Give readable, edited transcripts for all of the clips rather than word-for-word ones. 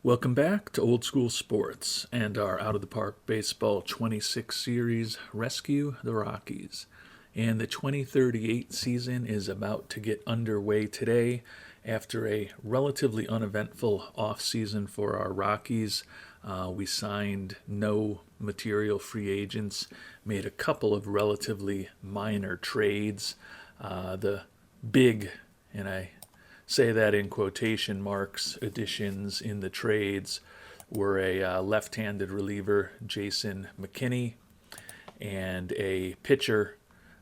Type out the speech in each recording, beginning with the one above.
Welcome back to Old School Sports and our Out of the Park Baseball 26 series, Rescue the Rockies. And the 2038 season is about to get underway today after a relatively uneventful offseason for our Rockies. We signed no material free agents, made a couple of relatively minor trades. The big, and I say that in quotation marks, additions in the trades were a left-handed reliever, Jason McKinney, and a pitcher,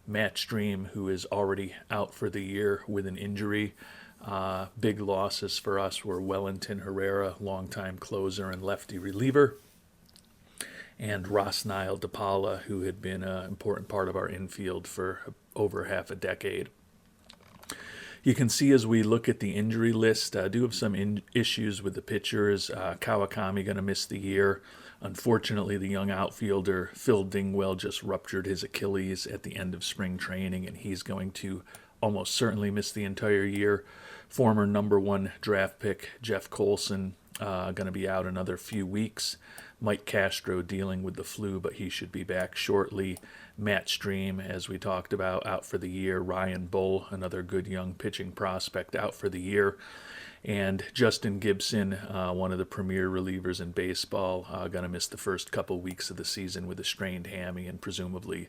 Matt Stream, who is already out for the year with an injury. Big losses for us were Wellington Herrera, longtime closer and lefty reliever, and Rosnile DePaula, who had been an important part of our infield for over half a decade. You can see as we look at the injury list, I do have some issues with the pitchers. Kawakami going to miss the year. Unfortunately, the young outfielder Phil Dingwell just ruptured his Achilles at the end of spring training, and he's going to almost certainly miss the entire year. Former number one draft pick Jeff Colson going to be out another few weeks. Mike Castro dealing with the flu, but he should be back shortly. Matt Stream, as we talked about, out for the year. Ryan Bull, another good young pitching prospect, out for the year. And Justin Gibson, one of the premier relievers in baseball, going to miss the first couple weeks of the season with a strained hammy, and presumably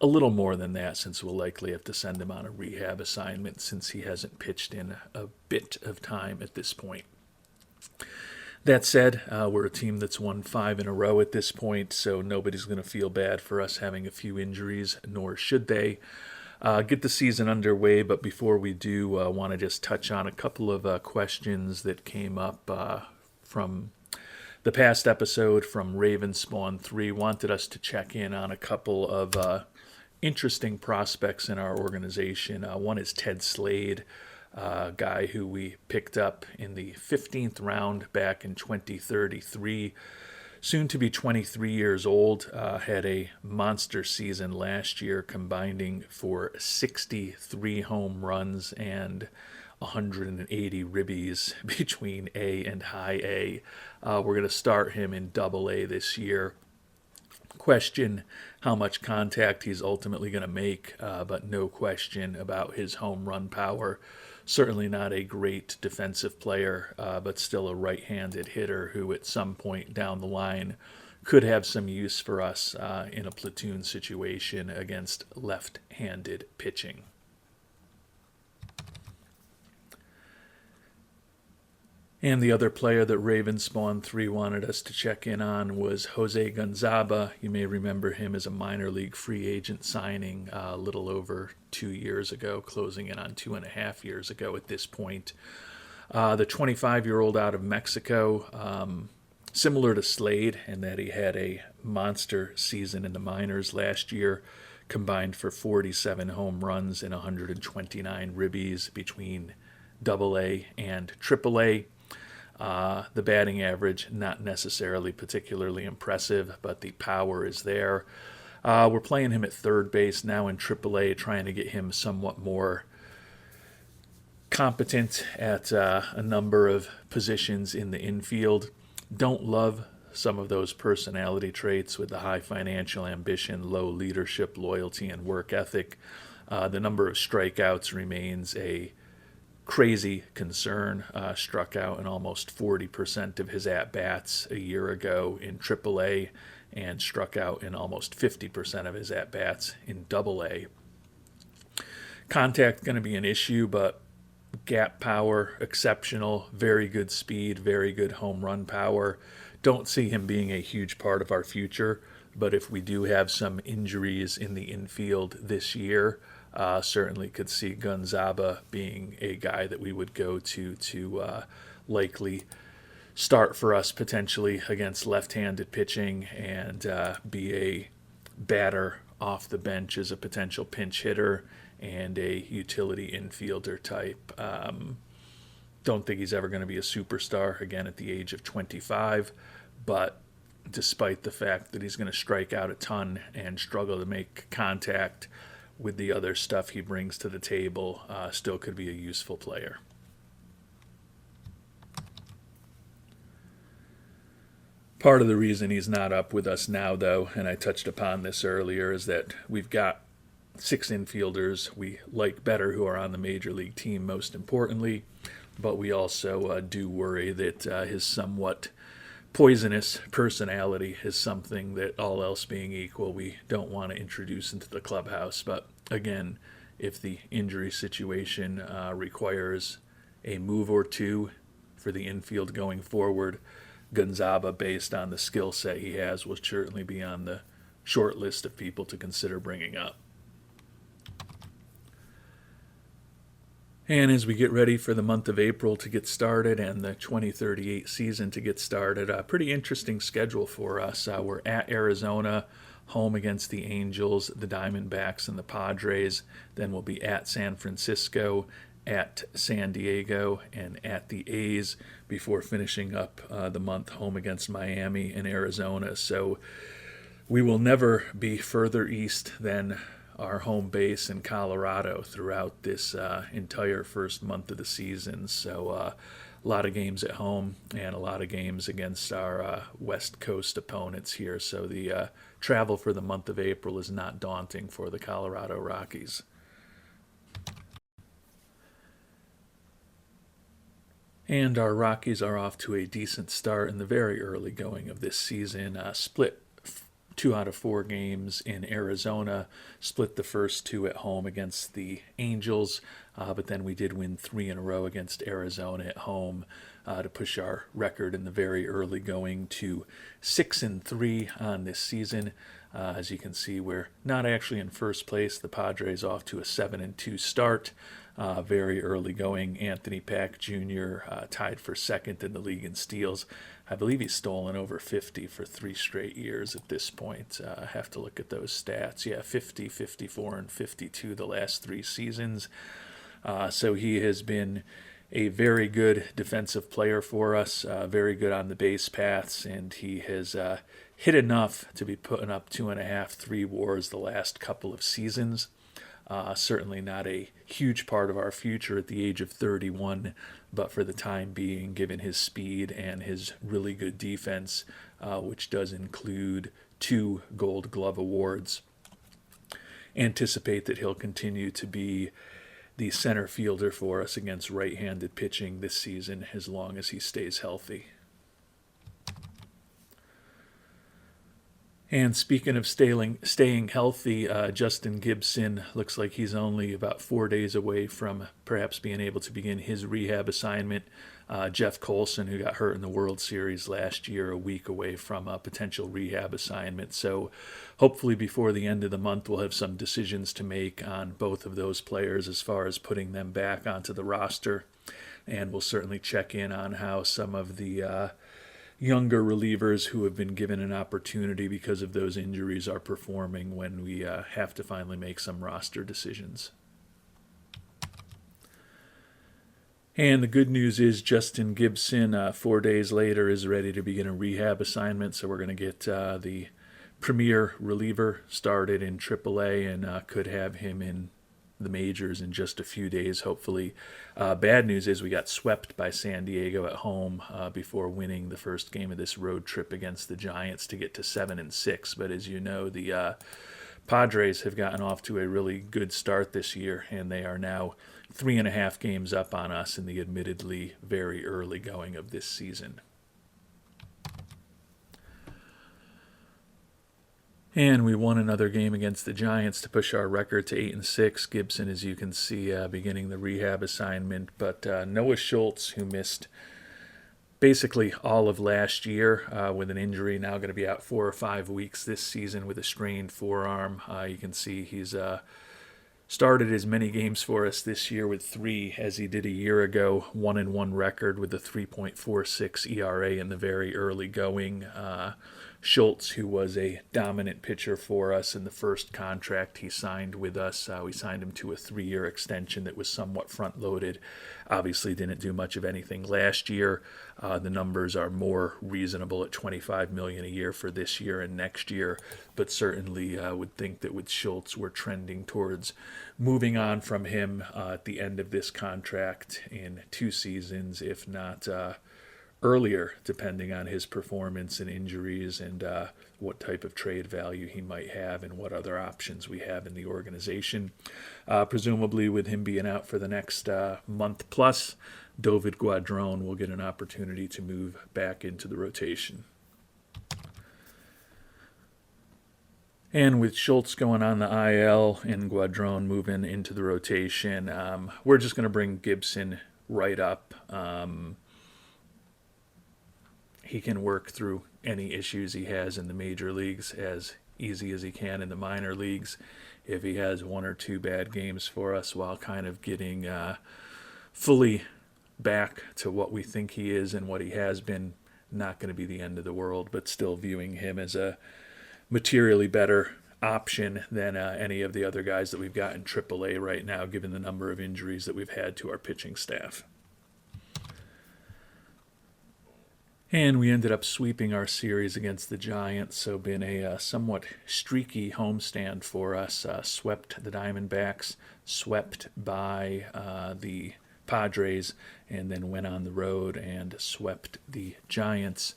a little more than that, since we'll likely have to send him on a rehab assignment since he hasn't pitched in a bit of time at this point. That said, we're a team that's won 5 in a row at this point, so nobody's going to feel bad for us having a few injuries, nor should they. Get the season underway, but before we do, I want to just touch on a couple of questions that came up from the past episode from Ravenspawn3. Wanted us to check in on a couple of interesting prospects in our organization. One is Ted Slade, guy who we picked up in the 15th round back in 2033. Soon to be 23 years old, had a monster season last year, combining for 63 home runs and 180 ribbies between A and high A. We're going to start him in Double A this year. Question how much contact he's ultimately going to make, but no question about his home run power. Certainly not a great defensive player, but still a right-handed hitter who at some point down the line could have some use for us in a platoon situation against left-handed pitching. And the other player that Ravenspawn3 wanted us to check in on was Jose Gonzaba. You may remember him as a minor league free agent signing a little over 2 years ago, closing in on 2.5 years ago at this point. The 25-year-old out of Mexico, similar to Slade in that he had a monster season in the minors last year, combined for 47 home runs and 129 ribbies between Double-A and Triple-A. The batting average, not necessarily particularly impressive, but the power is there. We're playing him at third base now in AAA, trying to get him somewhat more competent at a number of positions in the infield. Don't love some of those personality traits with the high financial ambition, low leadership, loyalty, and work ethic. The number of strikeouts remains a crazy concern. Struck out in almost 40% of his at-bats a year ago in AAA and struck out in almost 50% of his at-bats in Double-A. Contact going to be an issue, but gap power, exceptional, very good speed, very good home run power. Don't see him being a huge part of our future, but if we do have some injuries in the infield this year, certainly could see Gonzaba being a guy that we would go to likely start for us potentially against left-handed pitching and be a batter off the bench as a potential pinch hitter and a utility infielder type. Don't think he's ever going to be a superstar again at the age of 25, but despite the fact that he's going to strike out a ton and struggle to make contact with the other stuff he brings to the table, still could be a useful player. Part of the reason he's not up with us now, though, and I touched upon this earlier, is that we've got 6 infielders we like better who are on the major league team, most importantly, but we also do worry that his somewhat poisonous personality is something that, all else being equal, we don't want to introduce into the clubhouse. But again, if the injury situation requires a move or two for the infield going forward, Gonzaga, based on the skill set he has, will certainly be on the short list of people to consider bringing up. And as we get ready for the month of April to get started and the 2038 season to get started, a pretty interesting schedule for us. We're at Arizona, home against the Angels, the Diamondbacks, and the Padres. Then we'll be at San Francisco, at San Diego, and at the A's before finishing up the month home against Miami and Arizona. So we will never be further east than our home base in Colorado throughout this entire first month of the season. So a lot of games at home and a lot of games against our West Coast opponents here. So the travel for the month of April is not daunting for the Colorado Rockies. And our Rockies are off to a decent start in the very early going of this season. Split 2 out of 4 games in Arizona, split the first 2 at home against the Angels, but then we did win 3 in a row against Arizona at home to push our record in the very early going to 6-3 on this season. As you can see, we're not actually in first place. The Padres off to a 7-2 start. Very early going. Anthony Pack Jr. Tied for second in the league in steals. I believe he's stolen over 50 for 3 straight years at this point. I have to look at those stats. Yeah, 50, 54, and 52 the last 3 seasons. So he has been a very good defensive player for us, very good on the base paths, and he has hit enough to be putting up 2.5, 3 WARs the last couple of seasons. Certainly not a huge part of our future at the age of 31, but for the time being, given his speed and his really good defense, which does include 2 Gold Glove awards, anticipate that he'll continue to be the center fielder for us against right-handed pitching this season as long as he stays healthy. And speaking of staying healthy, Justin Gibson looks like he's only about 4 days away from perhaps being able to begin his rehab assignment. Jeff Colson, who got hurt in the World Series last year, a week away from a potential rehab assignment. So hopefully before the end of the month, we'll have some decisions to make on both of those players as far as putting them back onto the roster. And we'll certainly check in on how some of the younger relievers who have been given an opportunity because of those injuries are performing when we have to finally make some roster decisions. And the good news is Justin Gibson, 4 days later, is ready to begin a rehab assignment. So we're going to get the premier reliever started in AAA and could have him in the majors in just a few days, hopefully. Bad news is we got swept by San Diego at home before winning the first game of this road trip against the Giants to get to 7-6. But as you know, the Padres have gotten off to a really good start this year, and they are now 3.5 games up on us in the admittedly very early going of this season. And we won another game against the Giants to push our record to 8-6. Gibson, as you can see, beginning the rehab assignment. But Noah Schultz, who missed basically all of last year with an injury, now going to be out 4 or 5 weeks this season with a strained forearm. You can see he's started as many games for us this year with 3 as he did a year ago. 1-1 record with a 3.46 ERA in the very early going. Schultz, who was a dominant pitcher for us in the first contract he signed with us. We signed him to a 3-year extension that was somewhat front-loaded. Obviously didn't do much of anything last year. The numbers are more reasonable at $25 million a year for this year and next year, but certainly would think that with Schultz we're trending towards moving on from him at the end of this contract in 2 seasons, if not earlier, depending on his performance and injuries and what type of trade value he might have and what other options we have in the organization. Presumably, with him being out for the next month plus, David Guadron will get an opportunity to move back into the rotation. And with Schultz going on the IL and Guadron moving into the rotation, we're just going to bring Gibson right up. He can work through any issues he has in the major leagues as easy as he can in the minor leagues. If he has one or two bad games for us while kind of getting fully back to what we think he is and what he has been, not going to be the end of the world, but still viewing him as a materially better option than any of the other guys that we've got in AAA right now, given the number of injuries that we've had to our pitching staff. And we ended up sweeping our series against the Giants, so been a somewhat streaky homestand for us. Swept the Diamondbacks, swept by the Padres, and then went on the road and swept the Giants.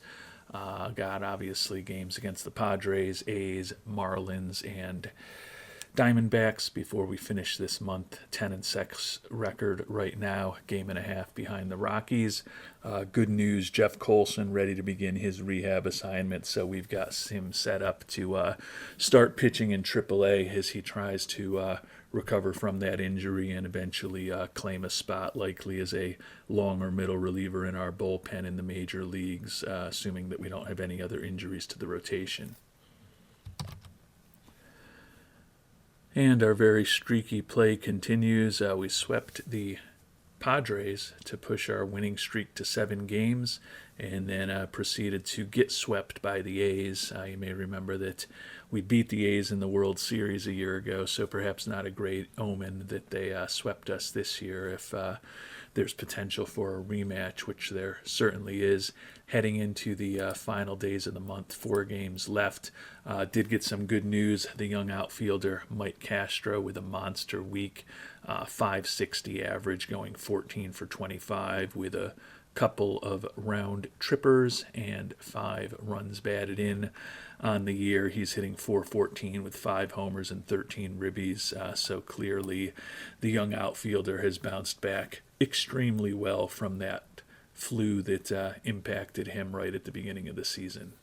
Got obviously games against the Padres, A's, Marlins, and Diamondbacks before we finish this month. 10-6 record right now, game and a half behind the Rockies. Good news, Jeff Colson ready to begin his rehab assignment, so we've got him set up to start pitching in AAA as he tries to recover from that injury and eventually claim a spot, likely as a long or middle reliever in our bullpen in the major leagues, assuming that we don't have any other injuries to the rotation. And our very streaky play continues. We swept the Padres to push our winning streak to 7 games, and then proceeded to get swept by the A's. You may remember that we beat the A's in the World Series a year ago, so perhaps not a great omen that they swept us this year if there's potential for a rematch, which there certainly is. Heading into the final days of the month, 4 games left. Did get some good news. The young outfielder Mike Castro with a monster week, 560 average, going 14 for 25 with a couple of round trippers and 5 runs batted in on the year. He's hitting .414 with 5 homers and 13 ribbies. So clearly the young outfielder has bounced back extremely well from that flu that impacted him right at the beginning of the season.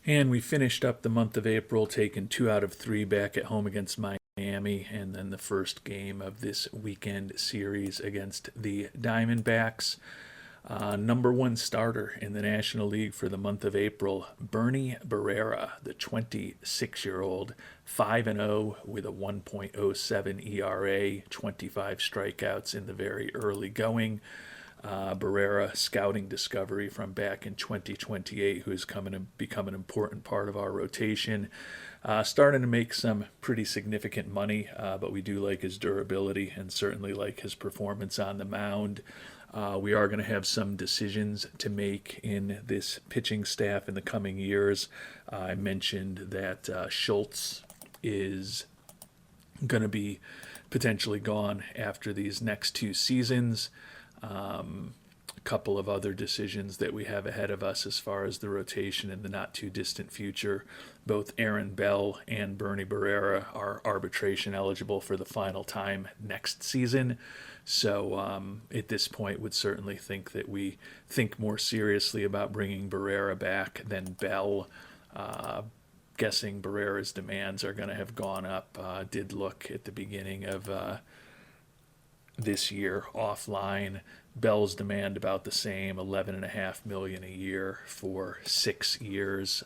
And we finished up the month of April taking 2 out of 3 back at home against Miami, and then the first game of this weekend series against the Diamondbacks. Number 1 starter in the National League for the month of April, Bernie Barrera, the 26-year-old, 5-0 with a 1.07 ERA, 25 strikeouts in the very early going. Barrera, scouting discovery from back in 2028, who has become an important part of our rotation. Starting to make some pretty significant money, but we do like his durability and certainly like his performance on the mound. We are going to have some decisions to make in this pitching staff in the coming years. I mentioned that Schultz is going to be potentially gone after these next 2 seasons. A couple of other decisions that we have ahead of us as far as the rotation in the not too distant future. Both Aaron Bell and Bernie Barrera are arbitration eligible for the final time next season. So at this point would certainly think that we think more seriously about bringing Barrera back than Bell. Guessing Barrera's demands are going to have gone up. Did look at the beginning of this year offline. Bell's demand about the same, $11.5 million a year for 6 years.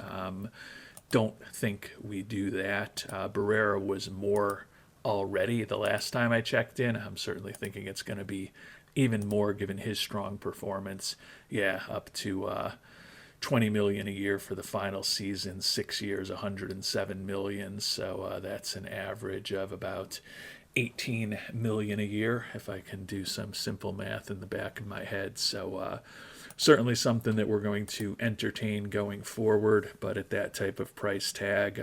Don't think we do that. Barrera was more already the last time I checked in. I'm certainly thinking it's going to be even more given his strong performance. Yeah, up to $20 million a year for the final season, 6 years, $107 million. So that's an average of about $18 million a year, if I can do some simple math in the back of my head. So certainly something that we're going to entertain going forward, but at that type of price tag,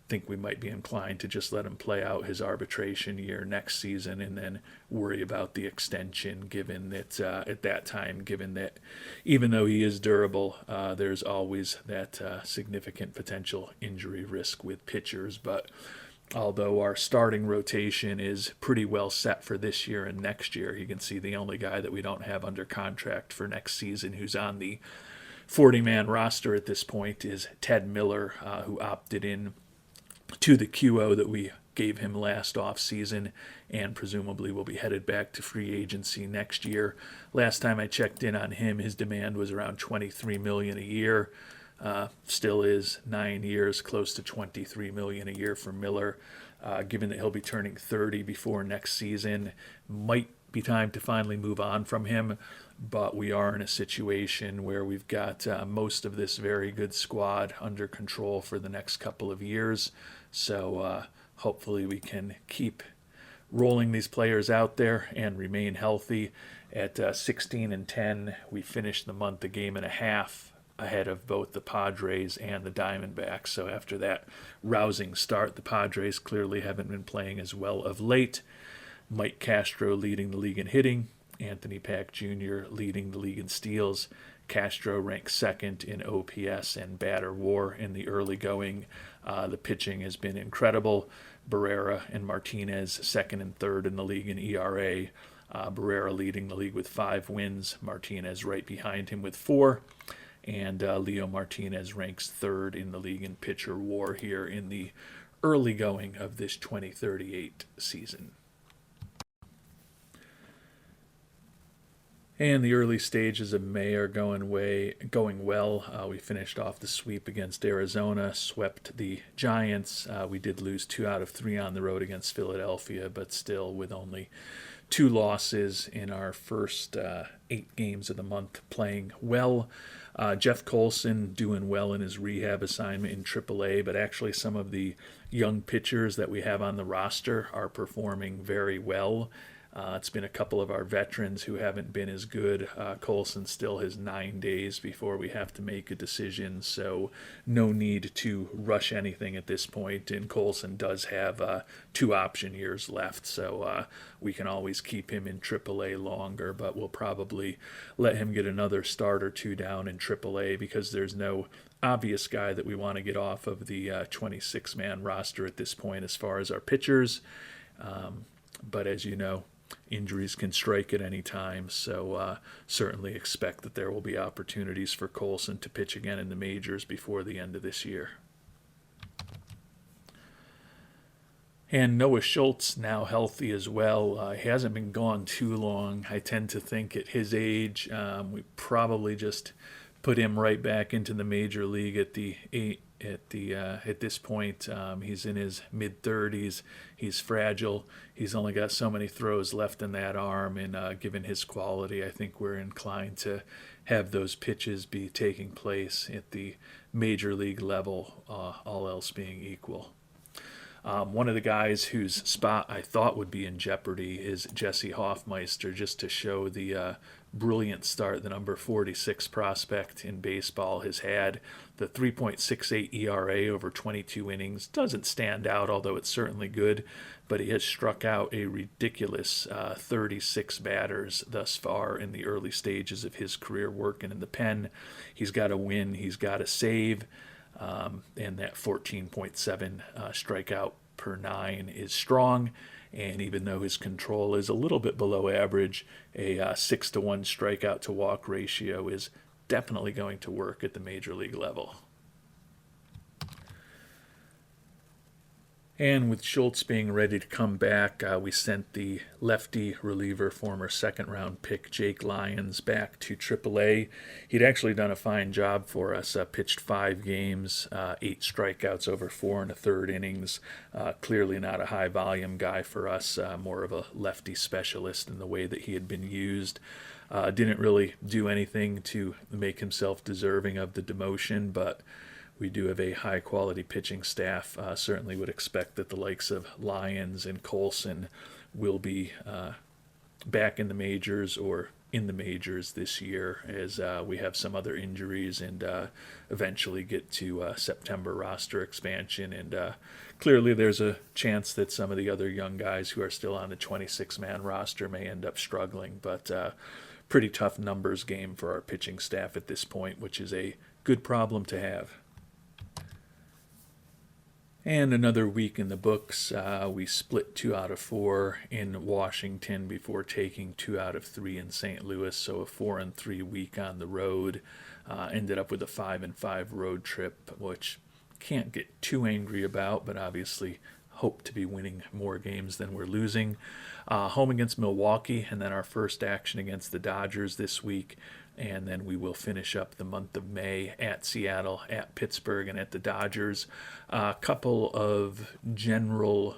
think we might be inclined to just let him play out his arbitration year next season and then worry about the extension, given that at that time, given that even though he is durable, there's always that significant potential injury risk with pitchers. But although our starting rotation is pretty well set for this year and next year, you can see the only guy that we don't have under contract for next season who's on the 40-man roster at this point is Ted Miller, who opted in to the QO that we gave him last off season and presumably will be headed back to free agency next year. Last time I checked in on him, his demand was around $23 million a year. Still is 9 years, close to $23 million a year for Miller. Given that he'll be turning 30 before next season, might be time to finally move on from him. But we are in a situation where we've got most of this very good squad under control for the next couple of years. So hopefully we can keep rolling these players out there and remain healthy. At 16-10, we finished the month a game and a half ahead of both the Padres and the Diamondbacks. So after that rousing start, the Padres clearly haven't been playing as well of late. Mike Castro leading the league in hitting, Anthony Pack Jr. leading the league in steals. Castro ranks second in OPS and batter WAR in the early going. The pitching has been incredible. Barrera and Martinez second and third in the league in ERA. Barrera leading the league with 5 wins. Martinez right behind him with 4. And Leo Martinez ranks third in the league in pitcher WAR here in the early going of this 2038 season. And the early stages of May are going well. We finished off the sweep against Arizona, swept the Giants. We did lose 2 out of 3 on the road against Philadelphia, but still with only 2 losses in our first 8 games of the month, playing well. Jeff Colson doing well in his rehab assignment in AAA, but actually some of the young pitchers that we have on the roster are performing very well. It's been a couple of our veterans who haven't been as good. Colson still has 9 days before we have to make a decision, so no need to rush anything at this point. And Colson does have 2 option years left, so we can always keep him in AAA longer, but we'll probably let him get another start or 2 down in AAA because there's no obvious guy that we want to get off of the 26-man roster at this point as far as our pitchers. But as you know, injuries can strike at any time, so certainly expect that there will be opportunities for Colson to pitch again in the majors before the end of this year. And Noah Schultz now healthy as well. He hasn't been gone too long. I tend to think at his age, we probably just put him right back into the major league at this point. He's in his mid-30s. He's fragile. He's only got so many throws left in that arm, and given his quality, I think we're inclined to have those pitches be taking place at the major league level, all else being equal. One of the guys whose spot I thought would be in jeopardy is Jesse Hoffmeister, just to show the brilliant start the number 46 prospect in baseball has had. The 3.68 ERA over 22 innings doesn't stand out, although it's certainly good, but he has struck out a ridiculous 36 batters thus far in the early stages of his career working in the pen. He's got a win, he's got a save, and that 14.7 strikeout per 9 is strong. And even though his control is a little bit below average, a 6-to-1 strikeout to walk ratio is definitely going to work at the major league level. And with Schultz being ready to come back, we sent the lefty reliever, former second-round pick Jake Lyons, back to AAA. He'd actually done a fine job for us, pitched 5 games, 8 strikeouts over 4 1/3 innings. Clearly not a high-volume guy for us, more of a lefty specialist in the way that he had been used. Didn't really do anything to make himself deserving of the demotion, but we do have a high-quality pitching staff. Certainly would expect that the likes of Lyons and Colson will be back in the majors or in the majors this year, as we have some other injuries and eventually get to September roster expansion. And clearly there's a chance that some of the other young guys who are still on the 26-man roster may end up struggling. But pretty tough numbers game for our pitching staff at this point, which is a good problem to have. And another week in the books. We split 2 out of 4 in Washington before taking 2 out of 3 in St. Louis. So a 4-3 week on the road. Ended up with a 5-5 road trip, which can't get too angry about, but obviously hope to be winning more games than we're losing. Home against Milwaukee, and then our first action against the Dodgers this week. And then we will finish up the month of May at Seattle, at Pittsburgh, and at the Dodgers. A couple of general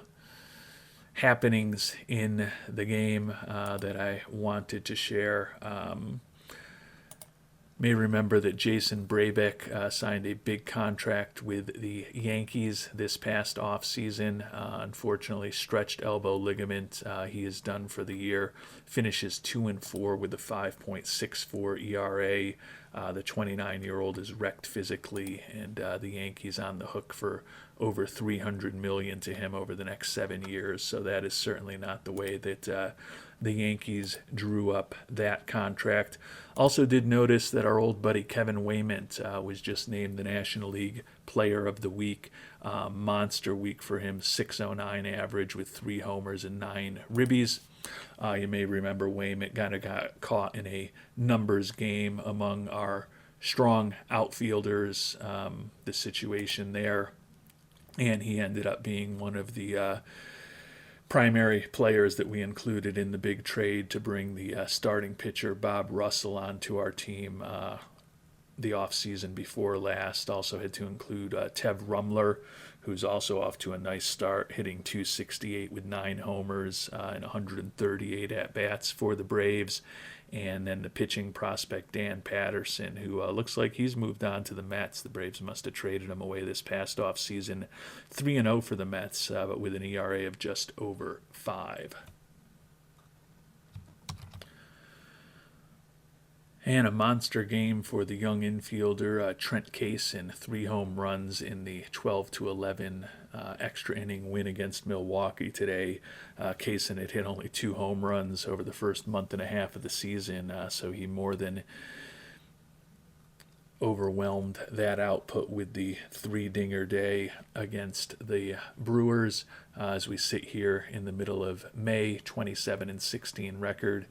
happenings in the game that I wanted to share. May remember that Jason Brabeck signed a big contract with the Yankees this past offseason. Unfortunately, stretched elbow ligament. He is done for the year. Finishes 2-4 with a 5.64 ERA. The 29-year-old is wrecked physically, and the Yankees on the hook for over $300 million to him over the next 7 years. So that is certainly not the way that the Yankees drew up that contract. Also did notice that our old buddy Kevin Wayment was just named the National League Player of the Week. Monster week for him, 609 average with 3 homers and 9 ribbies. You may remember Wayment kind of got caught in a numbers game among our strong outfielders, the situation there. And he ended up being one of the primary players that we included in the big trade to bring the starting pitcher Bob Russell onto our team the offseason before last. Also had to include Tev Rumler, who's also off to a nice start, hitting .268 with 9 homers and 138 at-bats for the Braves. And then the pitching prospect Dan Patterson, who looks like he's moved on to the Mets. The Braves must have traded him away this past offseason. 3-0 for the Mets, but with an ERA of just over 5. And a monster game for the young infielder Trent Kaysen, 3 home runs in the 12-11 extra inning win against Milwaukee today. Kaysen had hit only 2 home runs over the first month and a half of the season, so he more than overwhelmed that output with the 3-dinger day against the Brewers as we sit here in the middle of May. 27-16 record,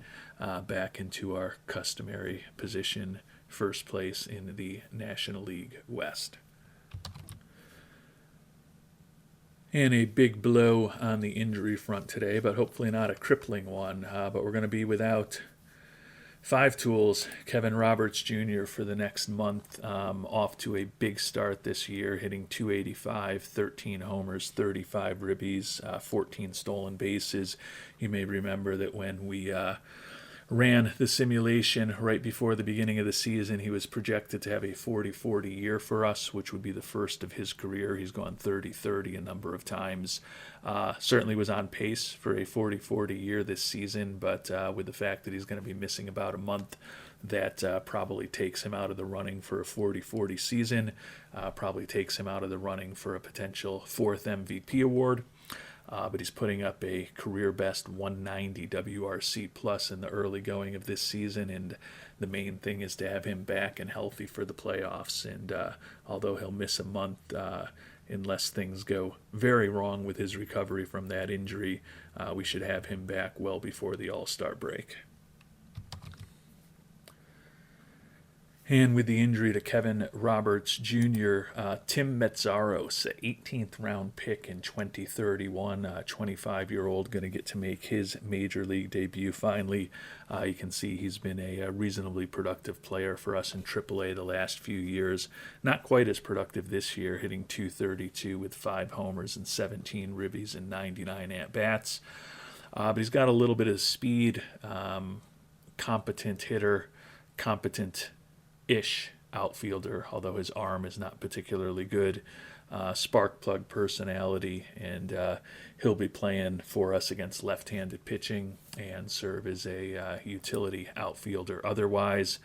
back into our customary position, first place in the National League West. And a big blow on the injury front today, but hopefully not a crippling one. But we're going to be without 5 tools, Kevin Roberts Jr. for the next month, off to a big start this year, hitting .285, 13 homers, 35 ribbies, 14 stolen bases. You may remember that when we ran the simulation right before the beginning of the season, he was projected to have a 40-40 year for us, which would be the first of his career. He's gone 30-30 a number of times. Certainly was on pace for a 40-40 year this season, but with the fact that he's going to be missing about a month, that probably takes him out of the running for a 40-40 season, probably takes him out of the running for a potential 4th MVP award. But he's putting up a career-best 190 WRC plus in the early going of this season, and the main thing is to have him back and healthy for the playoffs. And although he'll miss a month, unless things go very wrong with his recovery from that injury, we should have him back well before the All-Star break. And with the injury to Kevin Roberts Jr., Tim Metzaros, 18th round pick in 2031, 25-year-old, going to get to make his major league debut finally. You can see he's been a reasonably productive player for us in AAA the last few years. Not quite as productive this year, hitting .232 with 5 homers and 17 ribbies and 99 at-bats. But he's got a little bit of speed, competent hitter, competent-ish outfielder, although his arm is not particularly good. spark plug personality, and he'll be playing for us against left-handed pitching and serve as a utility outfielder. Otherwise,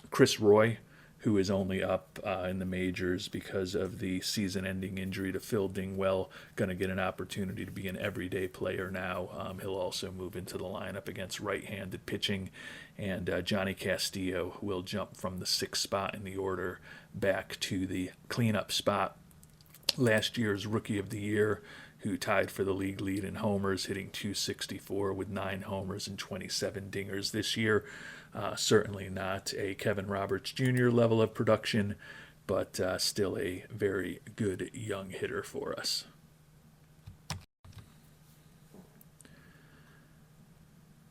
Chris Roy, who is only up in the majors because of the season-ending injury to Phil Dingwell, going to get an opportunity to be an everyday player now. He'll also move into the lineup against right-handed pitching, and Johnny Castillo will jump from the sixth spot in the order back to the cleanup spot. Last year's Rookie of the Year, who tied for the league lead in homers, hitting 264 with 9 homers and 27 dingers this year. Certainly not a Kevin Roberts Jr. level of production, but still a very good young hitter for us.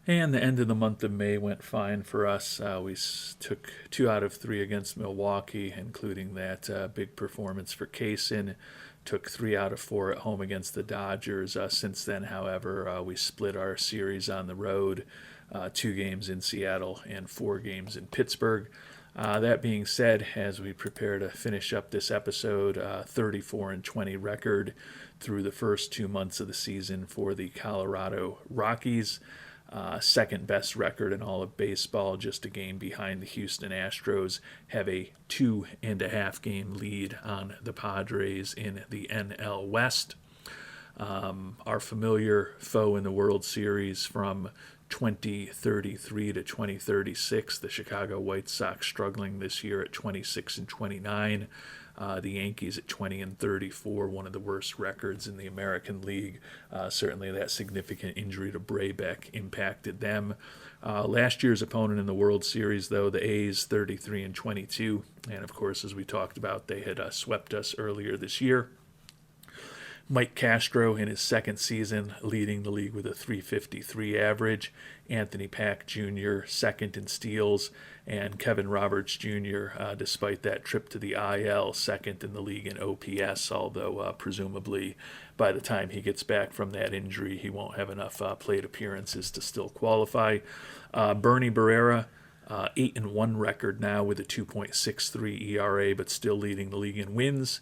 And the end of the month of May went fine for us. We took 2 out of 3 against Milwaukee, including that big performance for Kaysen. Took 3 out of 4 at home against the Dodgers. Since then, however, we split our series on the road, 2 games in Seattle and 4 games in Pittsburgh. That being said, as we prepare to finish up this episode, 34-20 record through the first 2 months of the season for the Colorado Rockies. Second best record in all of baseball, just a game behind the Houston Astros, have a 2.5 game lead on the Padres in the NL West. Our familiar foe in the World Series from 2033 to 2036, the Chicago White Sox struggling this year at 26-29. The Yankees at 20-34, one of the worst records in the American League. Certainly that significant injury to Brabeck impacted them. Last year's opponent in the World Series, though, the A's, 33-22. And of course, as we talked about, they had swept us earlier this year. Mike Castro in his second season leading the league with a .353 average. Anthony Pack Jr. second in steals. And Kevin Roberts Jr., despite that trip to the IL, second in the league in OPS, although presumably by the time he gets back from that injury, he won't have enough plate appearances to still qualify. Bernie Barrera, 8-1 record now with a 2.63 ERA, but still leading the league in wins.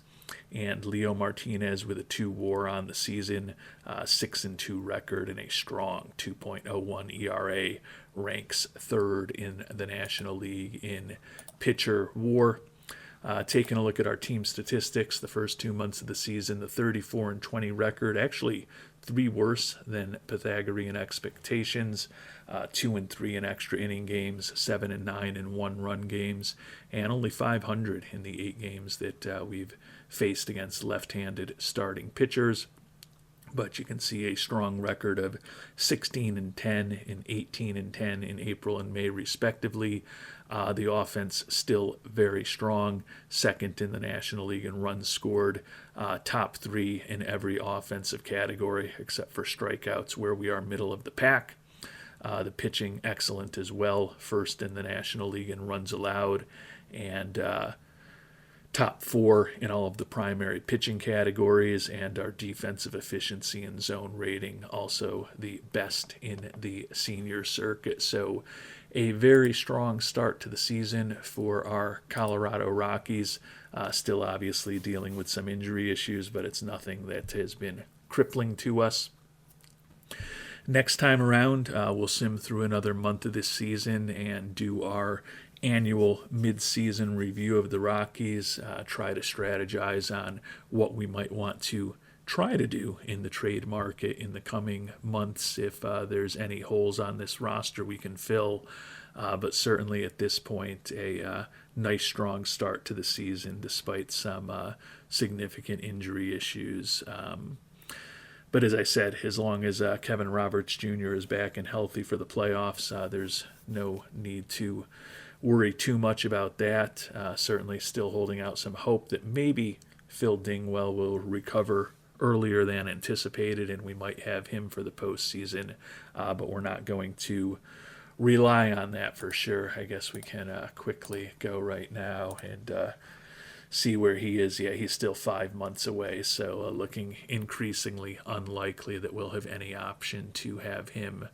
And Leo Martinez with a 2 WAR on the season, 6-2 record and a strong 2.01 ERA, ranks third in the National League in pitcher WAR. Taking a look at our team statistics, the first 2 months of the season, the 34-20 record, actually 3 worse than Pythagorean expectations. 2-3 in extra inning games, 7-9 in 1-run games, and only 500 in the 8 games that we've faced against left-handed starting pitchers. But you can see a strong record of 16-10 and 18-10 in April and May, respectively. The offense still very strong, second in the National League in runs scored, top 3 in every offensive category except for strikeouts, where we are middle of the pack. The pitching excellent as well, first in the National League in runs allowed, and top 4 in all of the primary pitching categories, and our defensive efficiency and zone rating also the best in the senior circuit. So a very strong start to the season for our Colorado Rockies. Still obviously dealing with some injury issues, but it's nothing that has been crippling to us. Next time around, we'll sim through another month of this season and do our annual mid-season review of the Rockies, try to strategize on what we might want to try to do in the trade market in the coming months, if there's any holes on this roster we can fill. But certainly at this point, a nice strong start to the season despite some significant injury issues. But as I said, as long as Kevin Roberts Jr. is back and healthy for the playoffs, there's no need to worry too much about that. Certainly still holding out some hope that maybe Phil Dingwell will recover earlier than anticipated and we might have him for the postseason. But we're not going to rely on that for sure. I guess we can quickly go right now and see where he is. Yeah, he's still 5 months away, so looking increasingly unlikely that we'll have any option to have him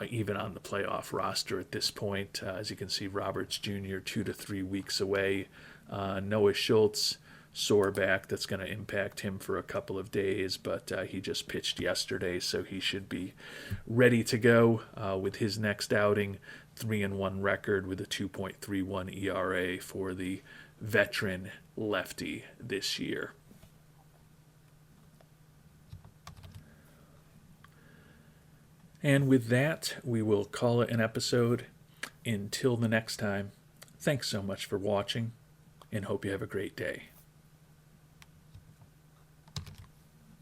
even on the playoff roster at this point. As you can see, Roberts Jr. 2 to 3 weeks away. Noah Schultz, sore back, that's going to impact him for a couple of days, but he just pitched yesterday, so he should be ready to go with his next outing. 3-1 record with a 2.31 ERA for the veteran lefty this year. And with that, we will call it an episode. Until the next time, thanks so much for watching, and hope you have a great day.